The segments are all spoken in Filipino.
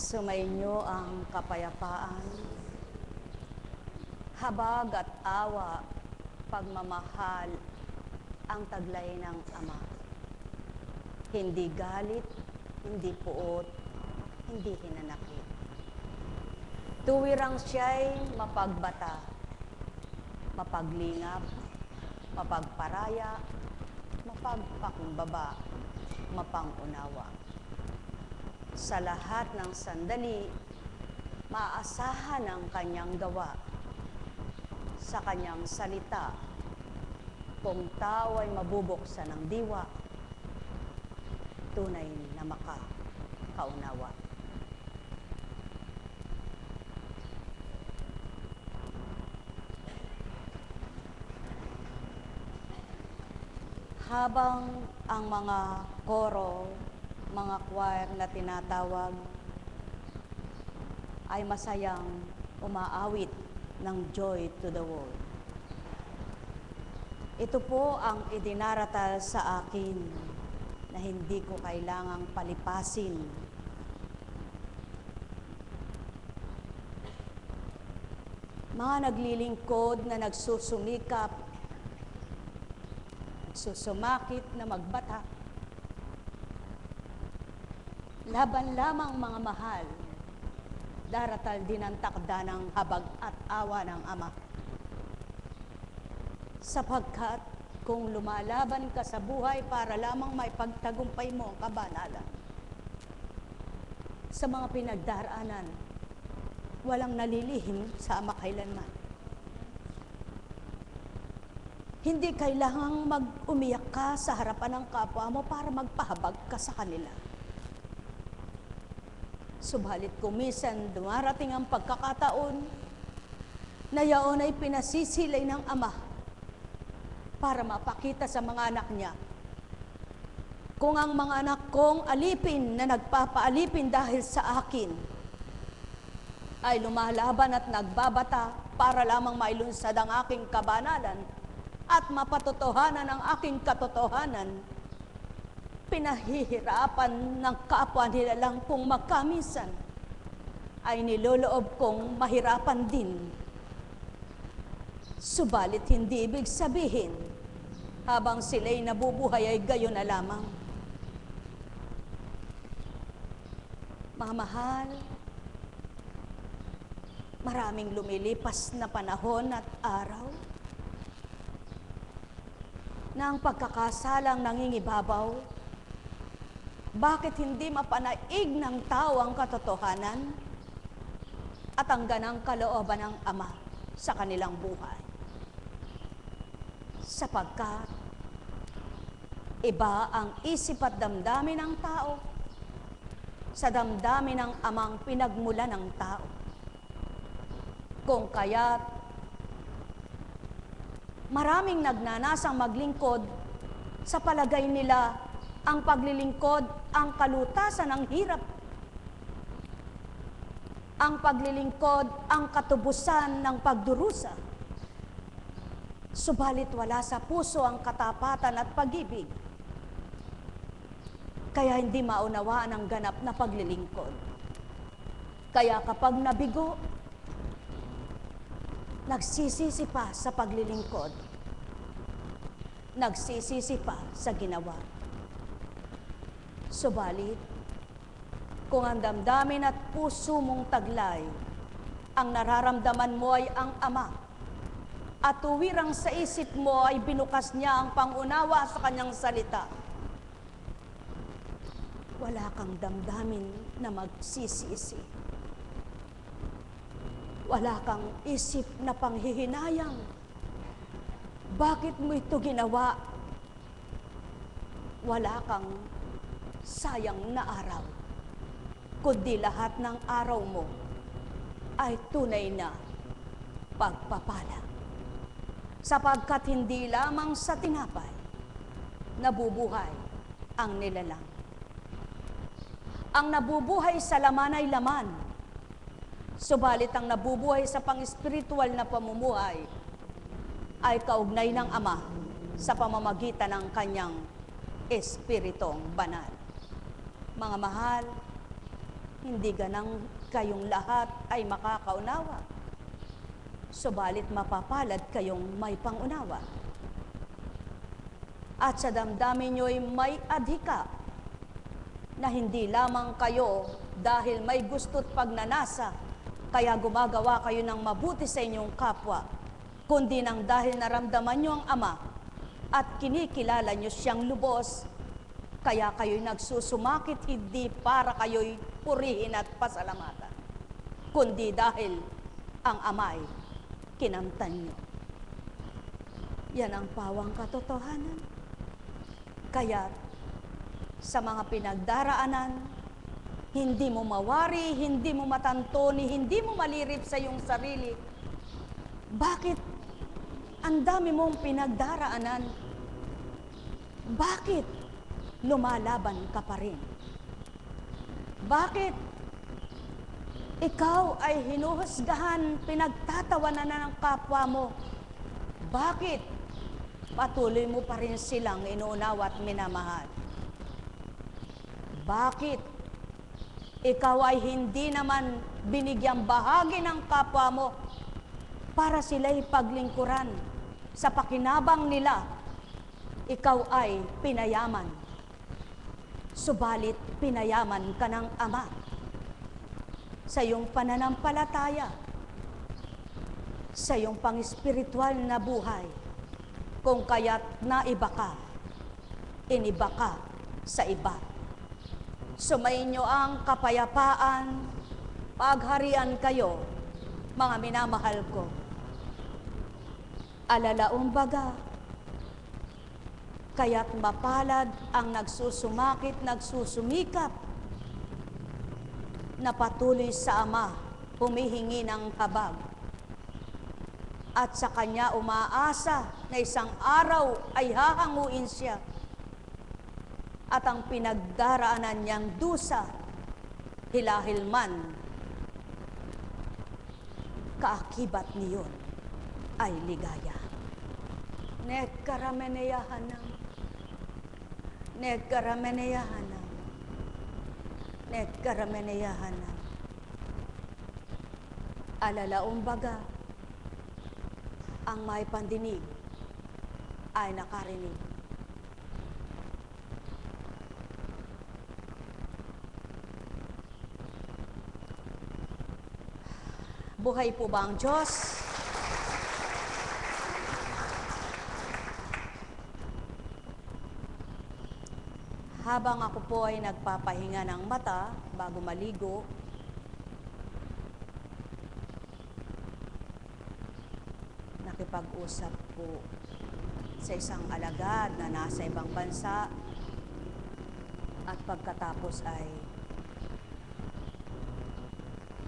Sumainyo ang kapayapaan, habag at awa, pagmamahal ang taglay ng Ama. Hindi galit, hindi puot, hindi hinanakit. Tuwirang siya'y mapagbata, mapaglingap, mapagparaya, mapagpakumbaba, mapangunawa. Sa lahat ng sandali, maaasahan ang kanyang gawa. Sa kanyang salita, kung tao ay mabubuksan ng diwa, tunay na makakaunawa. Habang ang mga koro, mga choir na tinatawag ay masayang umaawit ng Joy to the World. Ito po ang idinaratal sa akin na hindi ko kailangang palipasin. Mga naglilingkod na nagsusumikap, nagsusumakit na magbata, laban lamang mga mahal, daratal din ang takda ng habag at awa ng Ama. Sapagkat kung lumalaban ka sa buhay para lamang may pagtagumpay mo ang kabanalan, sa mga pinagdaraanan, walang nalilihim sa Ama kailanman. Hindi kailangang mag-umiyak ka sa harapan ng kapwa mo para magpahabag ka sa kanila. Subalit kumisan dumarating ang pagkakataon na yaon ay pinasisilay ng Ama para mapakita sa mga anak niya. Kung ang mga anak kong alipin na nagpapaalipin dahil sa akin ay lumalaban at nagbabata para lamang mailunsad ang aking kabanalan at mapatotohanan ang aking katotohanan, pinahihirapan ng kapwa nila lang kung magkamisan, ay niloloob kong mahirapan din. Subalit hindi ibig sabihin, habang sila'y nabubuhay ay gayon na lamang. Mga mahal, maraming lumilipas na panahon at araw, na ang pagkakasalang nangingibabaw. Bakit hindi mapanaig ng tao ang katotohanan at ang ganang kalooban ng Ama sa kanilang buhay? Sapagkat iba ang isip at damdamin ng tao sa damdamin ng Amang pinagmula ng tao. Kung kaya't maraming nagnanasang maglingkod sa palagay nila ang paglilingkod ang kalutasan ng hirap. Ang paglilingkod ang katubusan ng pagdurusa. Subalit wala sa puso ang katapatan at pag-ibig. Kaya hindi maunawaan ang ganap na paglilingkod. Kaya kapag nabigo, nagsisisi pa sa paglilingkod. Nagsisisi pa sa ginawa. Subalit, kung ang damdamin at puso mong taglay, ang nararamdaman mo ay ang Ama, at tuwirang sa isip mo ay binukas niya ang pangunawa sa kanyang salita, wala kang damdamin na magsisisi. Wala kang isip na panghihinayang. Bakit mo ito ginawa? Wala kang sayang na araw, kundi lahat ng araw mo ay tunay na pagpapala. Sapagkat hindi lamang sa tinapay nabubuhay ang nilalang. Ang nabubuhay sa laman ay laman, subalit ang nabubuhay sa pang-espiritual na pamumuhay ay kaugnay ng Ama sa pamamagitan ng kanyang Espiritong Banal. Mga mahal, hindi ganang kayong lahat ay makakaunawa. Subalit mapapalad kayong may pangunawa. At sa damdamin nyo'y may adhika na hindi lamang kayo dahil may gusto't pagnanasa, kaya gumagawa kayo ng mabuti sa inyong kapwa, kundi nang dahil naramdaman nyo ang Ama at kinikilala nyo siyang lubos, kaya kayo'y nagsusumakit hindi para kayo'y purihin at pasalamatan, kundi dahil ang Ama'y kinamtan nyo. Yan ang pawang katotohanan. Kaya sa mga pinagdaraanan, hindi mo mawari, hindi mo matantoni, hindi mo malirip sa iyong sarili. Bakit ang dami mong pinagdaraanan? Bakit lumalaban ka pa rin? Bakit ikaw ay hinuhusgahan, pinagtatawanan na ng kapwa mo? Bakit patuloy mo pa rin silang inuunawa at minamahal? Bakit ikaw ay hindi naman binigyang bahagi ng kapwa mo para sila'y paglingkuran? Sa pakinabang nila, ikaw ay pinayaman. Subalit pinayaman ka ng Ama sa iyong pananampalataya, sa iyong pang-espiritual na buhay, kung kaya't naiba ka, iniba ka sa iba. Sumainyo ang kapayapaan, pagharian kayo, mga minamahal ko. Alalaong baga, kaya't mapalad ang nagsusumakit, nagsusumikap, na patuloy sa Ama, humihingi ng habag, at sa Kanya umaasa na isang araw ay hahanguin siya, at ang pinagdaraanan niyang dusa, hilahil man, kaakibat niyon ay ligaya. Nekkarameneyahanam, nekkarameneyahanam, nekkarameneyahanam. Alalaong baga, ang may pandinig ay nakarinig. Buhay po ba ang Diyos? Habang ako po ay nagpapahinga ng mata bago maligo, nakipag-usap po sa isang alagad na nasa ibang bansa, at pagkatapos ay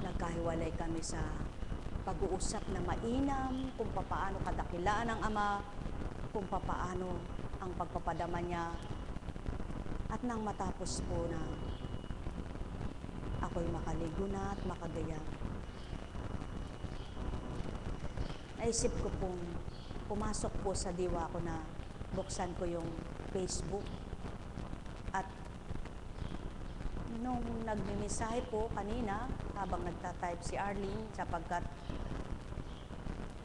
nagkahiwalay kami sa pag-uusap na mainam kung papaano kadakilaan ng Ama, kung papaano ang pagpapadama niya. At nang matapos po na ako'y makaligo na at makagayang, naisip ko pong pumasok po sa diwa ko na buksan ko yung Facebook. At nung nagmimisahe po kanina, habang nagtatype si Arlene, sapagkat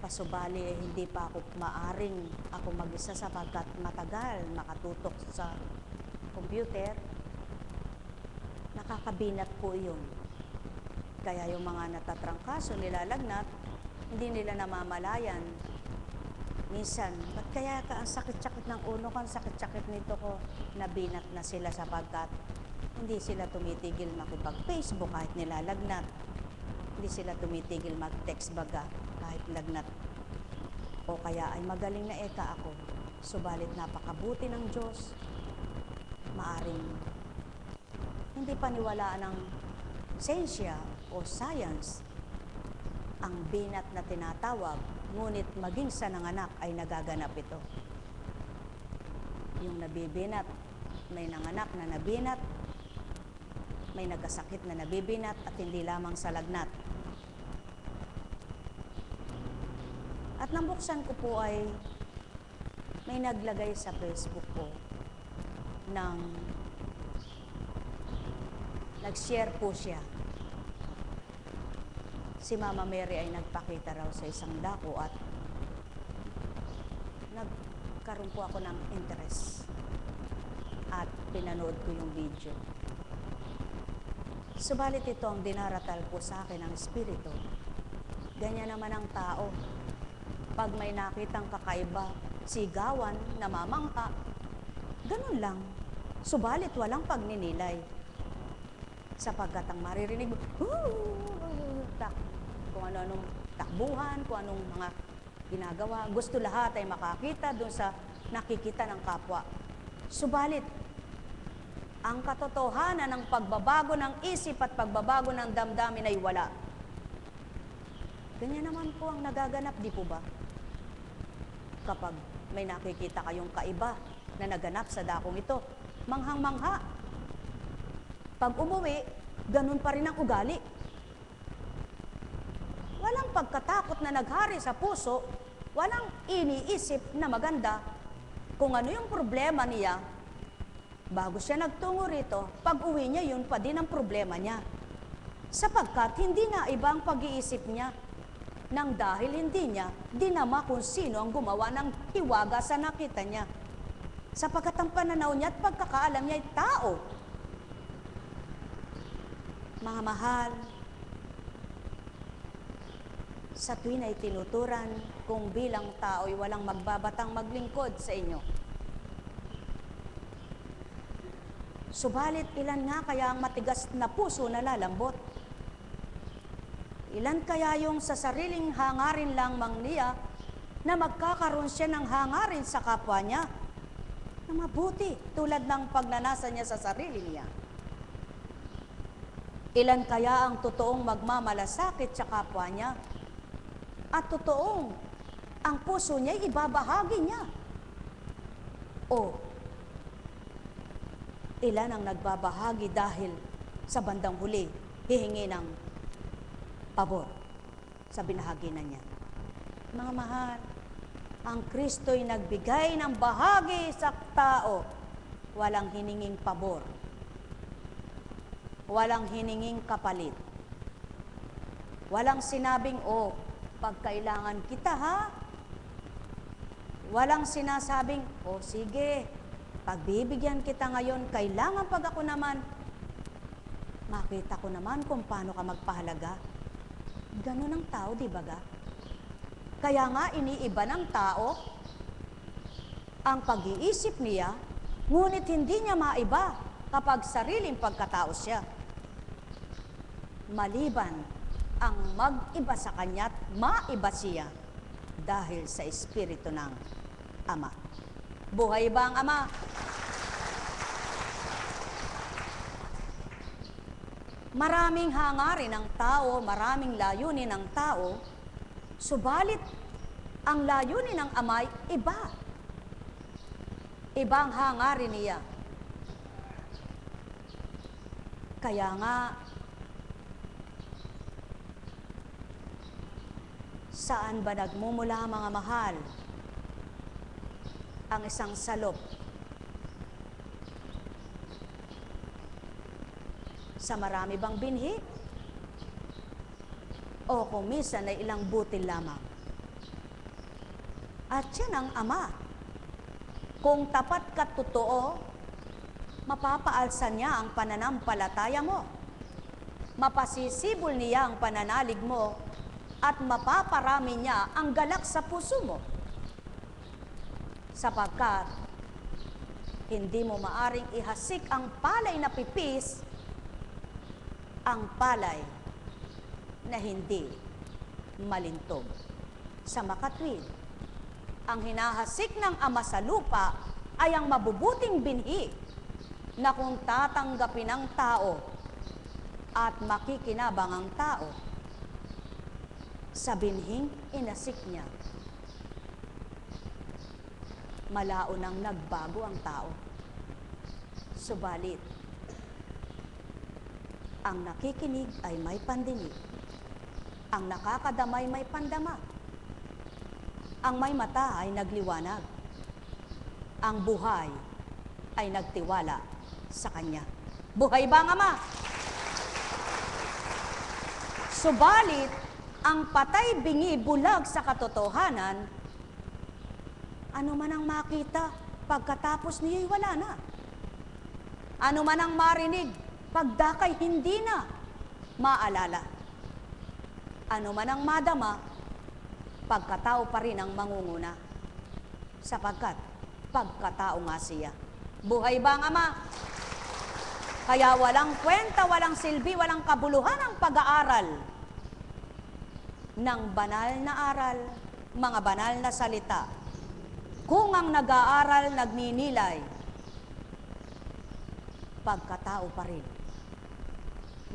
pasubali hindi pa ako maaring ako mag-isa sapagkat matagal makatutok sa computer, nakakabinat po yun. Kaya yung mga natatrangkaso, nilalagnat, hindi nila namamalayan. Minsan, ba't kaya ka ang sakit-sakit ng ulo ko, ang sakit-sakit nito ko? Nabinat na sila sapagkat hindi sila tumitigil makipag-Facebook kahit nilalagnat. Hindi sila tumitigil mag-text baga kahit lagnat. O kaya ay magaling na eka ako. Subalit napakabuti ng Diyos. Maaring hindi paniwalaan ng siyensya o science ang binat na tinatawag, ngunit maging sa nanganak ay nagaganap ito. Yung nabibinat, may nanganak na nabinat, may nagkasakit na nabibinat, at hindi lamang sa lagnat. At nang buksan ko po ay may naglagay sa Facebook ko ng nag-share po siya. Si Mama Mary ay nagpakita raw sa isang dako at nagkaroon po ako ng interest at pinanood ko yung video. Subalit ito ang dinaratal po sa akin ng Espiritu. Ganyan naman ang tao. Pag may nakitang kakaiba, sigawan, namamangha, ganun lang. Subalit walang pagninilay. Sapagkat ang maririnig mo, kung ano-anong takbuhan, kung anong mga ginagawa. Gusto lahat ay makakita doon sa nakikita ng kapwa. Subalit, ang katotohanan ng pagbabago ng isip at pagbabago ng damdamin ay wala. Ganyan naman po ang nagaganap, di po ba? Kapag may nakikita kayong kaiba na naganap sa dakong ito, manghang-mangha. Pag umuwi, ganun pa rin ang ugali. Walang pagkatakot na naghari sa puso, walang iniisip na maganda kung ano yung problema niya. Bago siya nagtungo rito, pag uwi niya, yun pa din ang problema niya. Sapagkat hindi na ibang pag-iisip niya nang dahil hindi niya dinama kung sino ang gumawa ng hiwaga sa nakita niya. Sapagkat ang pananaw niya at pagkakaalam niya ay tao. Mga mahal, sa tuwin ay tinuturan kung bilang tao ay walang magbabatang maglingkod sa inyo. Subalit, ilan nga kaya ang matigas na puso na lalambot? Ilan kaya yung sa sariling hangarin lang niya na magkakaroon siya ng hangarin sa kapwa niya na mabuti tulad ng pagnanasa niya sa sarili niya? Ilan kaya ang totoong magmamalasakit sa kapwa niya at totoong ang puso niya ibabahagi niya? O ilan ang nagbabahagi dahil sa bandang huli hihingi ng pabor sa binahaginan niya? Mga mahal, ang Kristo'y nagbigay ng bahagi sa tao, walang hininging pabor, walang hininging kapalit, walang sinabing, pag kailangan kita ha, walang sinasabing, sige, pagbibigyan kita ngayon, kailangan pag ako naman, makita ko naman kung paano ka magpahalaga. Ganun ang tao, di ba ga? Kaya nga iniiba ng tao ang pag-iisip niya, ngunit hindi niya maiba kapag sariling pagkatao siya. Maliban ang mag-iba sa kanya't maiba siya dahil sa Espiritu ng Ama. Buhay ba ang Ama? Maraming hangarin ng tao, maraming layunin ng tao, subalit ang layunin ng Ama ay iba. Ibang hangarin niya. Kaya nga, saan ba nagmumula, mga mahal, ang isang salop? Sa marami bang binhi? O kung minsan ay ilang butil lamang? At yan ang Ama. Kung tapat ka totoo, mapapaalsa niya ang pananampalataya mo. Mapasisibol niya ang pananalig mo at mapaparami niya ang galak sa puso mo. Sapagkat hindi mo maaring ihasik ang palay na pipis, ang palay na hindi malintog. Sa makatwid, ang hinahasik ng Ama sa lupa ay ang mabubuting binhi na kung tatanggapin ng tao at makikinabang ang tao sa binhing inasik niya, malao nang nagbago ang tao. Subalit, ang nakikinig ay may pandinig. Ang nakakadamay may pandama. Ang may mata ay nagliwanag. Ang buhay ay nagtiwala sa Kanya. Buhay ba ang Ama? Subalit, ang patay bingi bulag sa katotohanan, ano man ang makita, pagkatapos niya'y wala na. Ano man ang marinig, pagdakay hindi na maalala. Ano man ang madama, pagkatao pa rin ang mangunguna. Sapagkat pagkatao nga siya. Buhay ba ang Ama? Kaya walang kwenta, walang silbi, walang kabuluhan ang pag-aaral ng banal na aral, mga banal na salita. Kung ang nag-aaral nagninilay, pagkatao pa rin,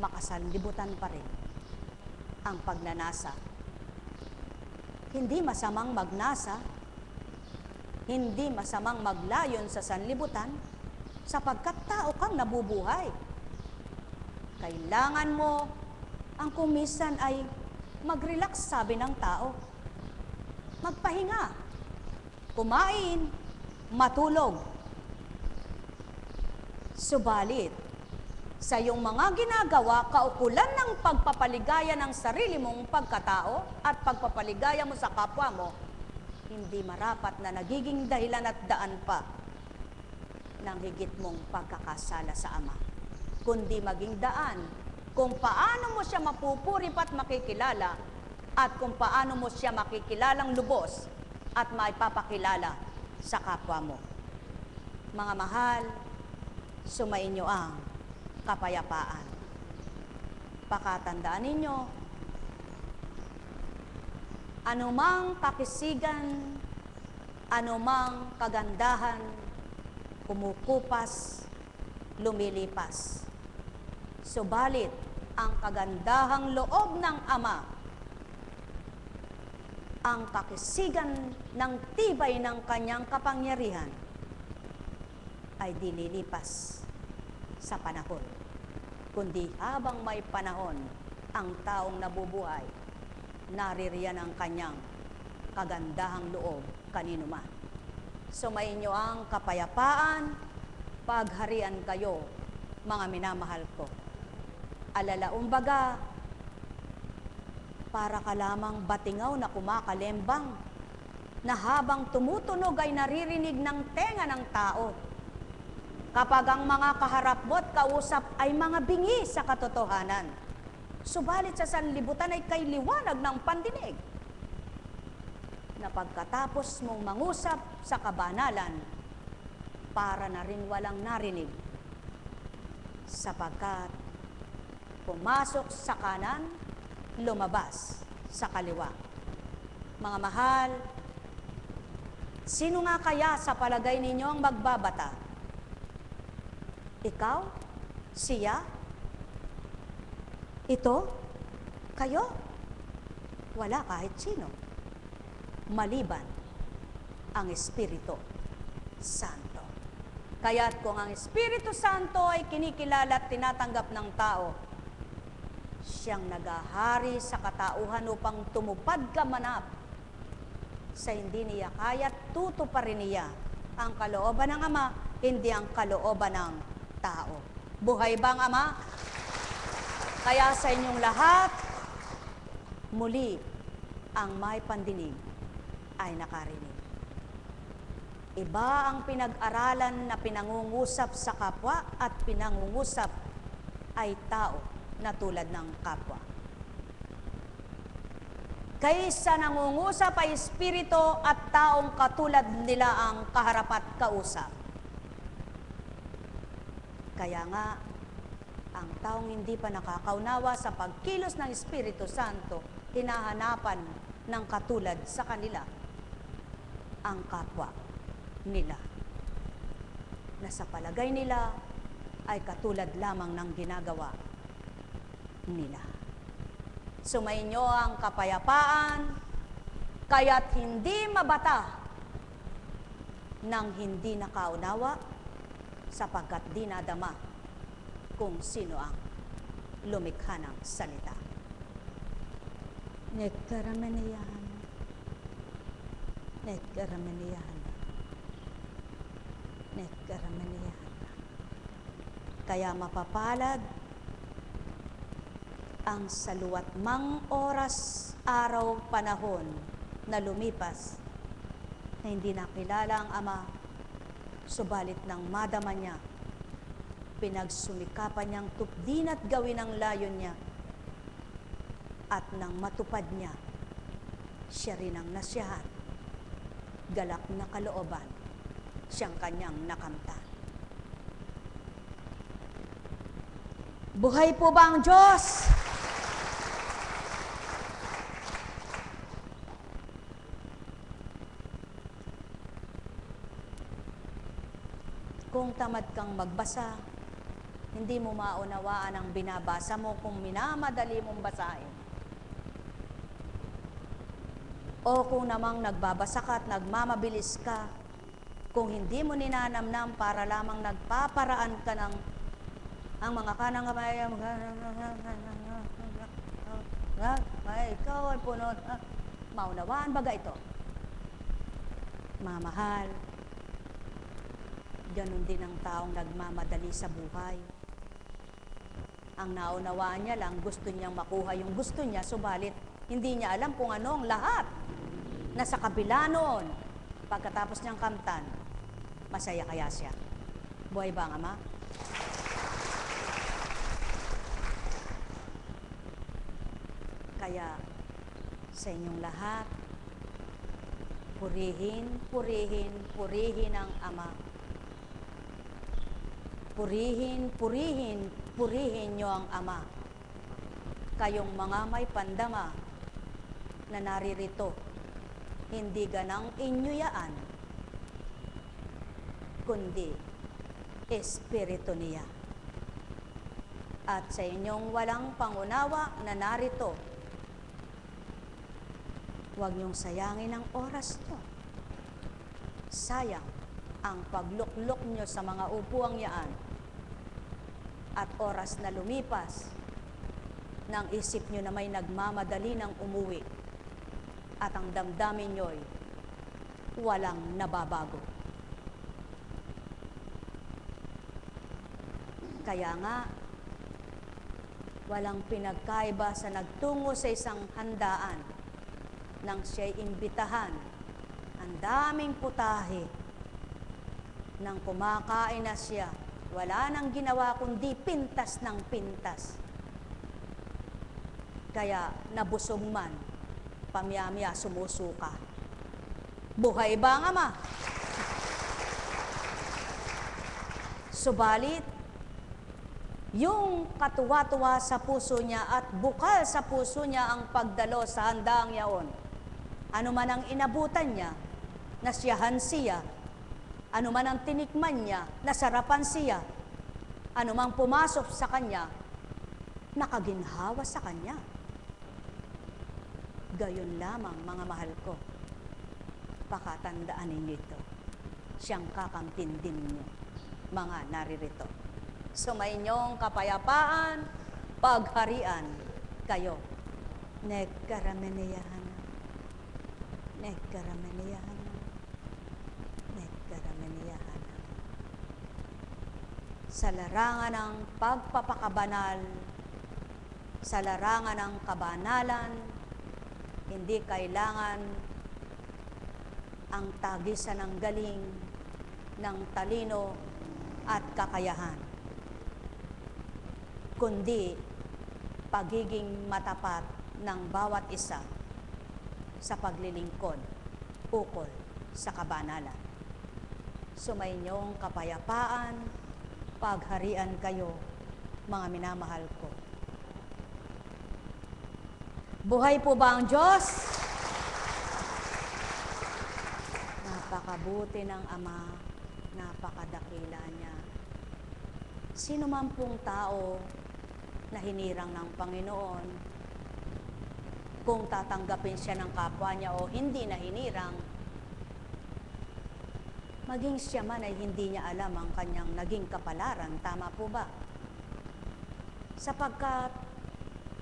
makasanlibutan pa rin ang pagnanasa. Hindi masamang magnasa, hindi masamang maglayon sa sanlibutan, sapagkat tao kang nabubuhay. Kailangan mo, ang kumisan ay mag-relax, sabi ng tao. Magpahinga, kumain, matulog. Subalit, sa iyong mga ginagawa, kaukulan ng pagpapaligaya ng sarili mong pagkatao at pagpapaligaya mo sa kapwa mo, hindi marapat na nagiging dahilan at daan pa ng higit mong pagkakasala sa Ama, kundi maging daan kung paano mo siya mapupuri at makikilala at kung paano mo siya makikilalang lubos at maipapakilala sa kapwa mo. Mga mahal, sumainyo ang kapayapaan. Pakatandaan ninyo, anumang kakisigan, anumang kagandahan, kumukupas, lumilipas. Subalit, ang kagandahang loob ng Ama, ang kakisigan ng tibay ng kanyang kapangyarihan, ay dililipas sa panahon. Kundi habang may panahon, ang taong nabubuhay, naririyan ang kanyang kagandahang loob kanino man. Sumainyo ang kapayapaan, pagharian kayo, mga minamahal ko. Alalaumbaga, para ka lamang batingaw na kumakalembang, na habang tumutunog ay naririnig ng tenga ng tao. Kapag ang mga kaharap mo't kausap ay mga bingi sa katotohanan, subalit sa sanlibutan ay kay liwanag ng pandinig, na pagkatapos mong mangusap sa kabanalan, para na rin walang narinig, sapagkat pumasok sa kanan, lumabas sa kaliwa. Mga mahal, sino nga kaya sa palagay ninyo ang magbabata? Ikaw? Siya? Ito? Kayo? Wala kahit sino, maliban ang Espiritu Santo. Kaya't kung ang Espiritu Santo ay kinikilala at tinatanggap ng tao, siyang nagahari sa katauhan upang tumupad kamanap sa hindi niya kaya't tutuparin niya ang kalooban ng Ama, hindi ang kalooban ng tao. Buhay ba ang Ama? Kaya sa inyong lahat, muli ang may pandinig ay nakarinig. Iba ang pinag-aralan na pinangungusap sa kapwa at pinangungusap ay tao na tulad ng kapwa. Kaysa nangungusap ay espiritu at taong katulad nila ang kaharap at kausap. Kaya nga, ang taong hindi pa nakakaunawa sa pagkilos ng Espiritu Santo, hinahanapan ng katulad sa kanila ang kapwa nila, na sa palagay nila ay katulad lamang ng ginagawa nila. Sumainyo ang kapayapaan, kaya't hindi mabata ng hindi nakaunawa, sapagkat dinadama kung sino ang lumikha ng salita. Nagkaramaniyahan. Nagkaramaniyahan. Nagkaramaniyahan. Kaya mapapalad ang saluwat mang oras, araw, panahon na lumipas na hindi nakilala ang Ama, subalit nang madama niya, pinagsumikapan niyang tupdin at gawin ang layon niya, at nang matupad niya, siya rin ang nasiyahan, galak na kalooban, siyang kanyang nakamtan. Buhay po ba ang Diyos? Kung tamad kang magbasa, hindi mo maunawaan ang binabasa mo kung minamadali mong basahin. O kung namang nagbabasa ka at nagmamabilis ka, kung hindi mo ninanamnam para lamang nagpaparaan ka ng ang mga kanang kamay, ikaw ay puno, maunawaan baga ito. Mamahal, ganun din ang taong nagmamadali sa buhay. Ang naunawaan niya lang, gusto niyang makuha yung gusto niya, subalit hindi niya alam kung ano ang lahat na sa kabila noon. Pagkatapos niyang kamtan, masaya kaya siya. Buhay ba ang Ama? Kaya sa inyong lahat, purihin, purihin, purihin ang Ama. Purihin, purihin, purihin niyo ang Ama. Kayong mga may pandama na naririto, hindi ganang inyo yaan, kundi Espiritu niya. At sa inyong walang pangunawa na narito, huwag niyong sayangin ang oras niyo. Sayang ang pagluklok niyo sa mga upuang yaan at oras na lumipas nang isip niyo na may nagmamadali ng umuwi at ang damdamin niyo'y walang nababago. Kaya nga, walang pinagkaiba sa nagtungo sa isang handaan nang siya'y imbitahan, ang daming putahe. Nang kumakain na siya, wala nang ginawa kundi pintas ng pintas. Kaya nabusog man, pamyamya sumusuka. Buhay ba ang Ama? Subalit, yung katuwa-tuwa sa puso niya at bukal sa puso niya ang pagdalo sa handaang yaon. Ano man ang inabutan niya, nasiyahan siya. Ano man ang tinikman niya, nasarapan siya. Ano mang pumasok sa kanya, nakaginhawa sa kanya. Gayon lamang, mga mahal ko, pakatandaan ninyo ito. Siyang kakamtin din ninyo, mga naririto. Sumayinyong kapayapaan, pagharian kayo. Nagkaramaniyahan. Nagkaramaniyahan. Nagkaramaniyahan. Sa larangan ng pagpapakabanal, sa larangan ng kabanalan, hindi kailangan ang tagisan ng galing, ng talino at kakayahan, kundi pagiging matapat ng bawat isa sa paglilingkod ukol sa kabanalan. Sumainyong kapayapaan, pagharian kayo, mga minamahal ko. Buhay po ba ang Diyos? Napakabuti ng Ama, napakadakila niya. Sino man pong tao na hinirang ng Panginoon, kung tatanggapin siya ng kapwa niya o hindi na hinirang, maging siya man ay hindi niya alam ang kanyang naging kapalaran. Tama po ba? Sapagkat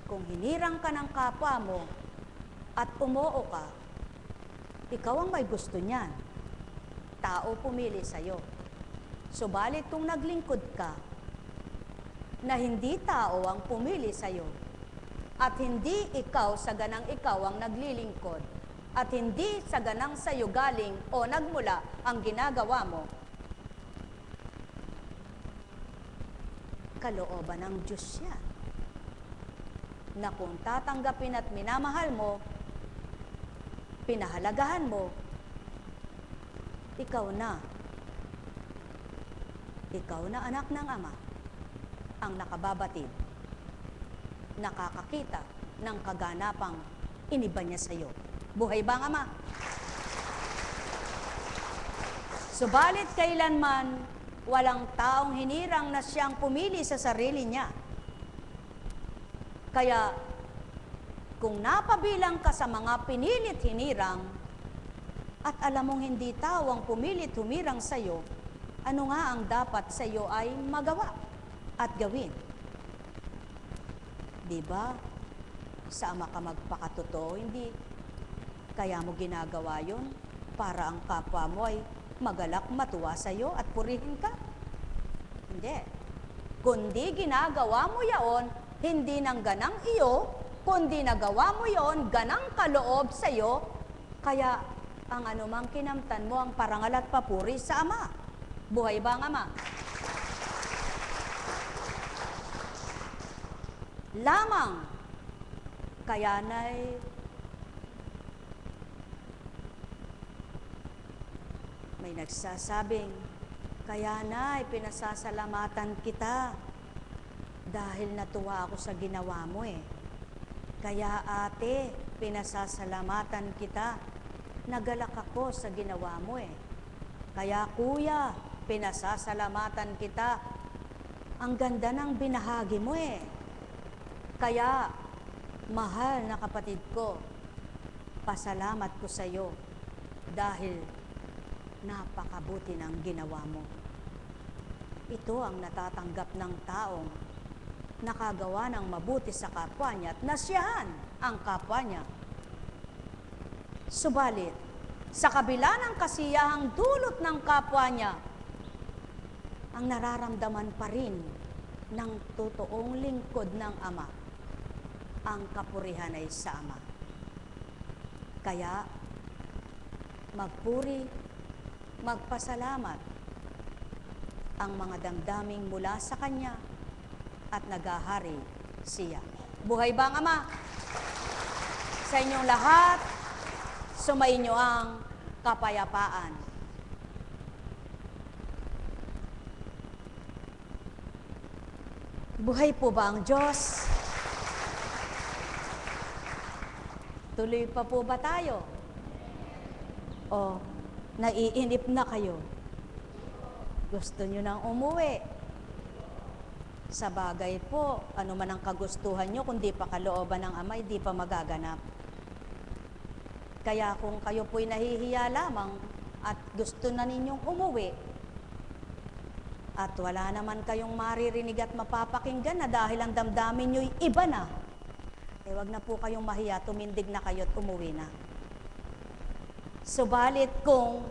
kung hinirang ka ng kapwa mo at umoo ka, ikaw ang may gusto niyan. Tao pumili sa'yo. Subalit kung naglingkod ka, na hindi tao ang pumili sa'yo, at hindi ikaw sa ganang ikaw ang naglilingkod, at hindi sa ganang sa'yo galing o nagmula ang ginagawa mo, kalooban ng Diyos yan. Na kung tatanggapin at minamahal mo, pinahalagahan mo, ikaw na anak ng Ama, ang nakababatid, nakakakita ng kaganapang iniba niya sa iyo. Buhay ba ang Ama? Subalit kailanman, walang taong hinirang na siyang pumili sa sarili niya. Kaya, kung napabilang ka sa mga pinilit hinirang, at alam mong hindi tao ang pumilit humirang sa iyo, ano nga ang dapat sa iyo ay magawa at gawin? Diba? Sa Ama ka magpakatotoo, hindi kaya mo ginagawa yon para ang kapwa mo ay magalak, matuwa sa iyo at purihin ka? Hindi. Kundi ginagawa mo yaon, hindi ng ganang iyo, kundi nagawa mo yon ganang kaloob sa iyo, kaya ang anumang kinamtan mo ang parangal at papuri sa Ama. Buhay ba ang Ama? Lamang, kaya na'y may nagsasabing, kaya na'y pinasasalamatan kita dahil natuwa ako sa ginawa mo eh. Kaya ate, pinasasalamatan kita, nagalak ako sa ginawa mo eh. Kaya kuya, pinasasalamatan kita, ang ganda ng binahagi mo eh. Kaya, mahal na kapatid ko, pasalamat ko sa iyo dahil napakabuti ng ginawa mo. Ito ang natatanggap ng taong nakagawa ng mabuti sa kapwa niya at nasiyahan ang kapwa niya. Subalit, sa kabila ng kasiyahang dulot ng kapwa niya, ang nararamdaman pa rin ng totoong lingkod ng Ama, ang kapurihan ay sa Ama. Kaya, magpuri, magpasalamat ang mga damdaming mula sa Kanya at nagahari siya. Buhay ba ang Ama? Sa inyong lahat, sumainyo ang kapayapaan. Buhay po ba ang Diyos? Tuloy pa po ba tayo? O naiinip na kayo? Gusto nyo nang umuwi? Sa bagay po, ano man ang kagustuhan nyo, kung di pa kalooban ng Ama, di pa magaganap. Kaya kung kayo po'y nahihiya lamang at gusto na ninyong umuwi, at wala naman kayong maririnig at mapapakinggan na dahil ang damdamin nyo'y iba na, eh wag na po kayong mahiya, tumindig na kayo at umuwi na. Subalit kung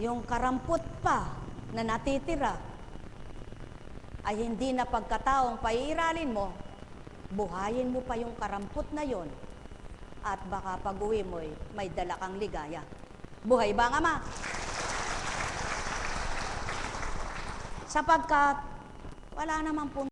yung karampot pa na natitira ay hindi na pagkataong paiiralin mo, buhayin mo pa yung karampot na yon at baka pag-uwi mo'y may dala kang ligaya. Buhay ba ang Ama? Sapagkat wala naman po